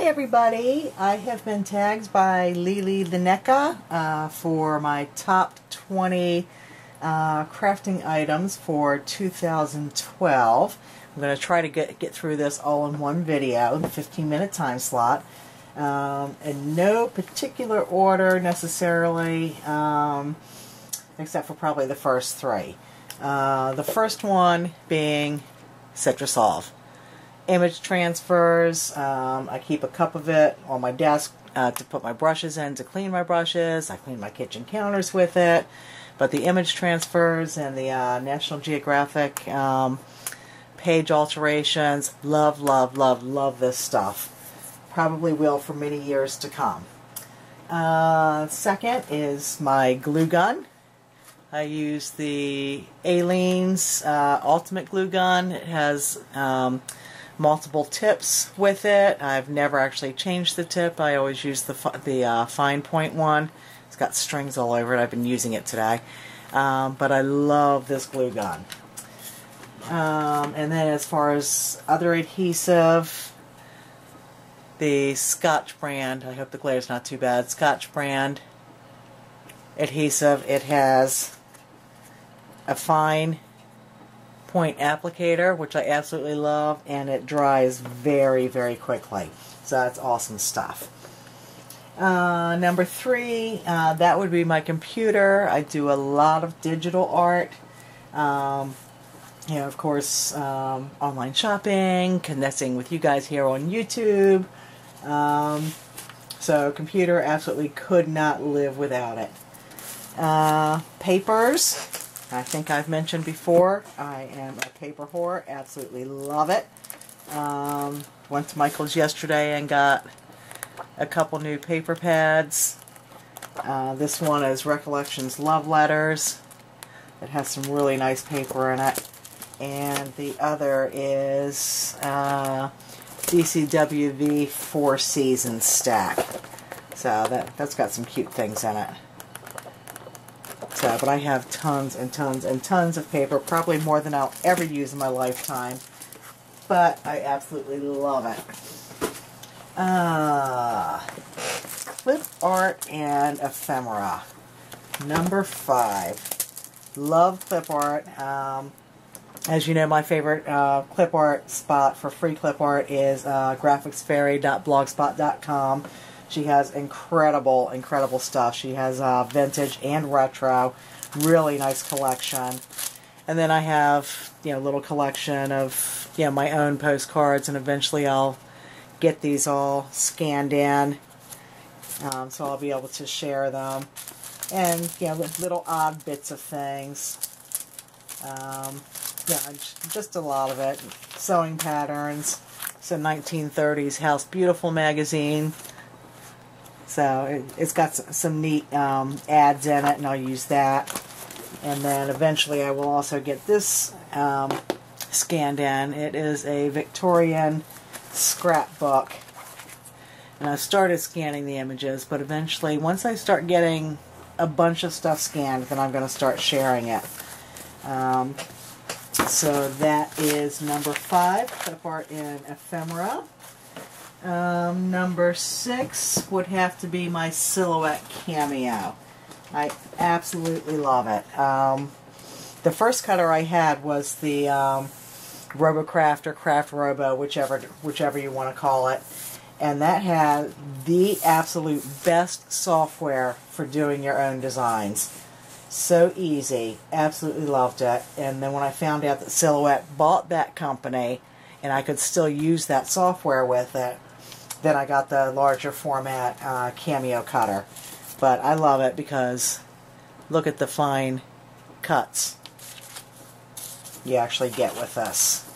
Hi everybody, I have been tagged by Lineca for my top 20 crafting items for 2012. I'm going to try to get through this all in one video, the 15-minute time slot. In no particular order necessarily, except for probably the first three. The first one being Citrusolve. Image transfers. I keep a cup of it on my desk to put my brushes in, to clean my brushes. I clean my kitchen counters with it. But the image transfers and the National Geographic page alterations, love this stuff. Probably will for many years to come. Second is my glue gun. I use the Aleene's Ultimate Glue Gun. It has multiple tips with it. I've never actually changed the tip. I always use the fine point one. It's got strings all over it. I've been using it today. But I love this glue gun. And then as far as other adhesive, the Scotch brand, I hope the glare's not too bad, Scotch brand adhesive. It has a fine point applicator, which I absolutely love, and it dries very quickly. So that's awesome stuff. Number three, that would be my computer. I do a lot of digital art. You know, of course, online shopping, connecting with you guys here on YouTube. So computer, absolutely could not live without it. Papers. I think I've mentioned before, I am a paper whore. Absolutely love it. Went to Michael's yesterday and got a couple new paper pads. This one is Recollections Love Letters. It has some really nice paper in it. And the other is DCWV 4 Seasons stack. So that's got some cute things in it. So, but I have tons and tons and tons of paper, probably more than I'll ever use in my lifetime. But I absolutely love it. Clip art and ephemera. Number 5. Love clip art. As you know, my favorite clip art spot for free clip art is graphicsfairy.blogspot.com. She has incredible stuff. She has vintage and retro. Really nice collection. And then I have, you know, a little collection of, you know, my own postcards, and eventually I'll get these all scanned in. So I'll be able to share them. And, you know, little odd bits of things. Yeah, just a lot of it. Sewing patterns. It's a 1930s House Beautiful magazine. So it's got some neat ads in it, and I'll use that. And then eventually I will also get this scanned in. It is a Victorian scrapbook. And I started scanning the images, but eventually, once I start getting a bunch of stuff scanned, then I'm going to start sharing it. So that is number 5, clip art in ephemera. Number 6 would have to be my silhouette cameo. I absolutely love it. The first cutter I had was the RoboCraft or Craft Robo, whichever you want to call it. And that had the absolute best software for doing your own designs. So easy. Absolutely loved it. And then when I found out that Silhouette bought that company and I could still use that software with it, then I got the larger format cameo cutter. But I love it because look at the fine cuts you actually get with this.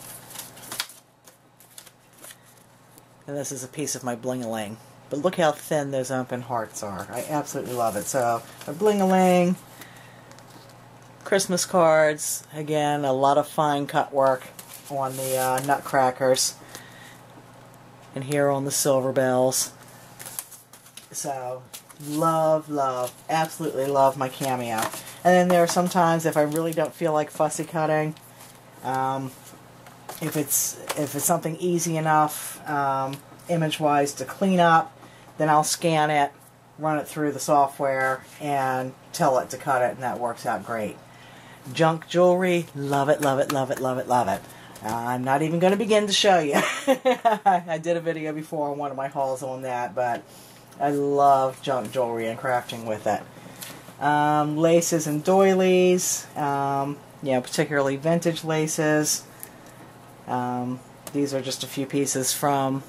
And this is a piece of my bling-a-ling. But look how thin those open hearts are. I absolutely love it. So, a bling-a-ling, Christmas cards, again, a lot of fine cut work on the nutcrackers. And here on the silver bells. So, love, absolutely love my cameo. And then there are some times if I really don't feel like fussy cutting, if it's something easy enough, image-wise to clean up. Then I'll scan it, run it through the software, and tell it to cut it, and that works out great. Junk jewelry, love it, love it, love it, love it, love it. I'm not even going to begin to show you. I did a video before on one of my hauls on that, but I love junk jewelry and crafting with it. Laces and doilies, particularly vintage laces. These are just a few pieces from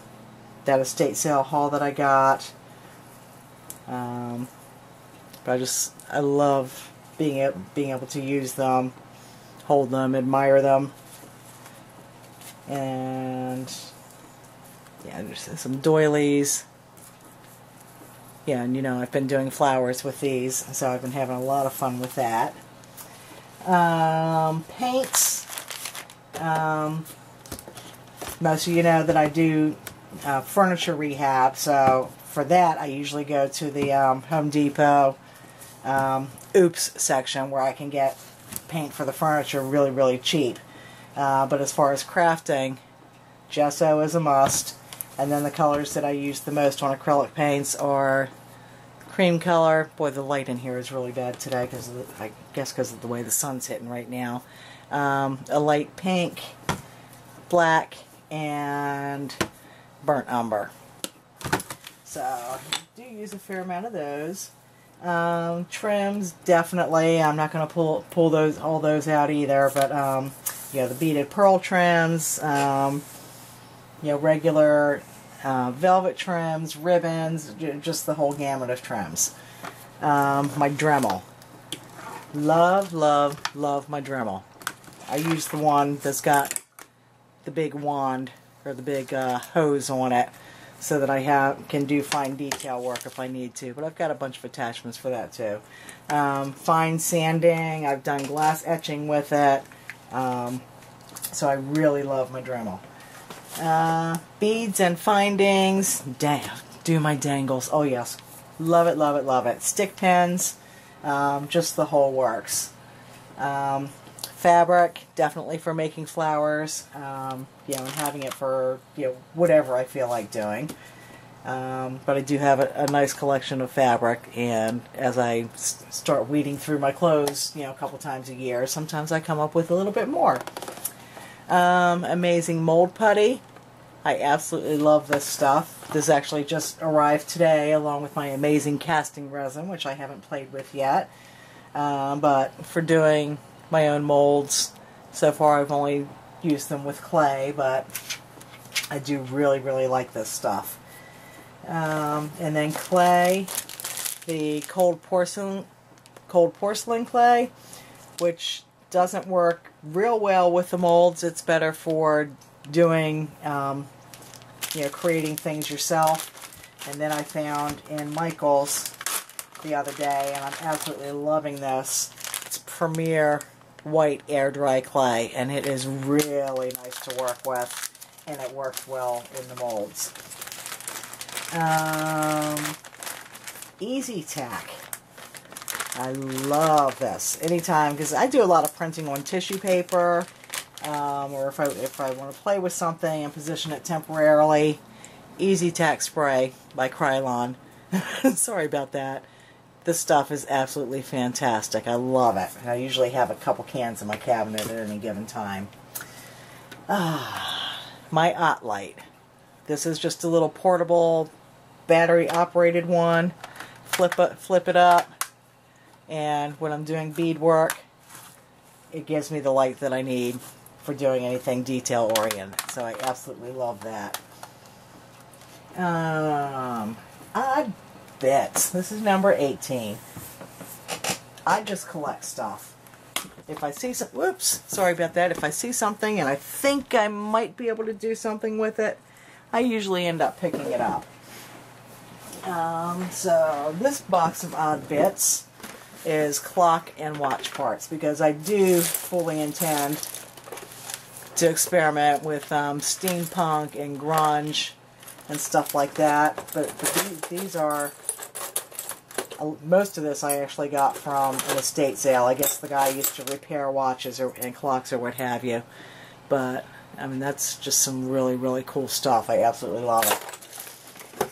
that estate sale haul that I got. But I love being able to use them, hold them, admire them. And yeah, there's some doilies. Yeah, and I've been doing flowers with these, so I've been having a lot of fun with that. Paints. Most of you know that I do furniture rehab, so for that I usually go to the Home Depot Oops section, where I can get paint for the furniture really, really cheap. But as far as crafting, gesso is a must. And then the colors that I use the most on acrylic paints are cream color. Boy, the light in here is really bad today, I guess because of the way the sun's hitting right now. A light pink, black, and burnt umber. So I do use a fair amount of those. Trims, definitely. I'm not going to pull all those out either, but the beaded pearl trims, regular velvet trims, ribbons, just the whole gamut of trims. My Dremel. Love, love, love my Dremel. I use the one that's got the big wand, or the big hose on it, so that I can do fine detail work if I need to. But I've got a bunch of attachments for that too. Fine sanding. I've done glass etching with it. So I really love my Dremel. Beads and findings. Do my dangles. Oh yes. Love it, love it, love it. Stick pins. Just the whole works. Fabric, definitely for making flowers. And having it for, whatever I feel like doing. But I do have a nice collection of fabric, and as I start weeding through my clothes, a couple times a year, sometimes I come up with a little bit more. Amazing mold putty. I absolutely love this stuff. This actually just arrived today, along with my amazing casting resin, which I haven't played with yet. But for doing my own molds, so far I've only used them with clay, but I do really, really like this stuff. And then clay, the cold porcelain clay, which doesn't work real well with the molds. It's better for doing, creating things yourself. And then I found in Michael's the other day, and I'm absolutely loving this. It's Premier White Air Dry Clay, and it is really nice to work with, and it works well in the molds. Easy Tack. I love this anytime, because I do a lot of printing on tissue paper, or if I want to play with something and position it temporarily. Easy Tack spray by Krylon. Sorry about that. This stuff is absolutely fantastic. I love it. I usually have a couple cans in my cabinet at any given time. My Light. This is just a little portable battery operated one. Flip it up, and when I'm doing beadwork, it gives me the light that I need for doing anything detail oriented. So I absolutely love that. Odd Bits. This is number 18. I just collect stuff. If I see some, whoops, sorry about that. If I see something and I think I might be able to do something with it, I usually end up picking it up. So this box of Odd Bits is clock and watch parts, because I do fully intend to experiment with steampunk and grunge and stuff like that. But these are, most of this I actually got from an estate sale. I guess the guy used to repair watches and clocks or what have you. But I mean, that's just some really, really cool stuff. I absolutely love it.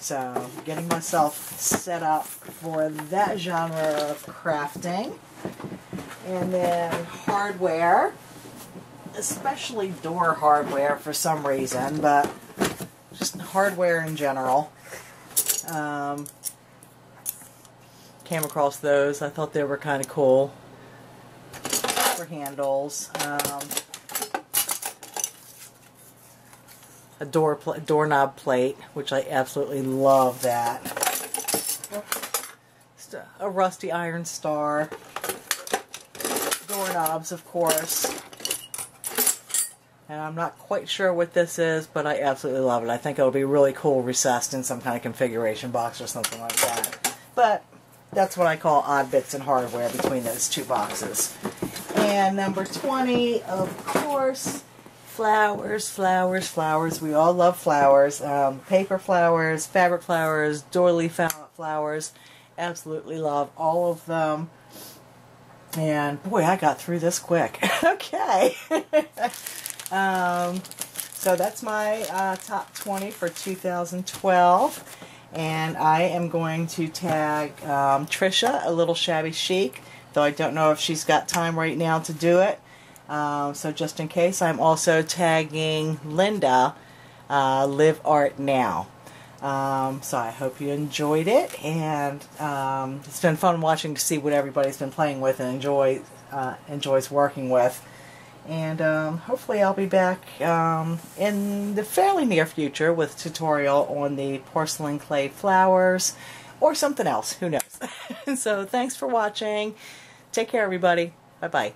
So, getting myself set up for that genre of crafting. And then hardware, especially door hardware for some reason, but just hardware in general. Came across those. I thought they were kind of cool for handles. A doorknob plate, which I absolutely love that. Just a rusty iron star. Doorknobs, of course. And I'm not quite sure what this is, but I absolutely love it. I think it'll be really cool recessed in some kind of configuration box or something like that. But that's what I call odd bits and hardware between those two boxes. And number 20, of course, flowers, flowers, flowers. We all love flowers. Paper flowers, fabric flowers, doily flowers. Absolutely love all of them. And boy, I got through this quick. Okay. So that's my top 20 for 2012. And I am going to tag Trisha, a little shabby chic, though I don't know if she's got time right now to do it. So just in case, I'm also tagging Linda, liveartnow. So I hope you enjoyed it, and it's been fun watching to see what everybody's been playing with and enjoys working with. And hopefully I'll be back in the fairly near future with a tutorial on the porcelain clay flowers or something else. Who knows? So thanks for watching. Take care, everybody. Bye-bye.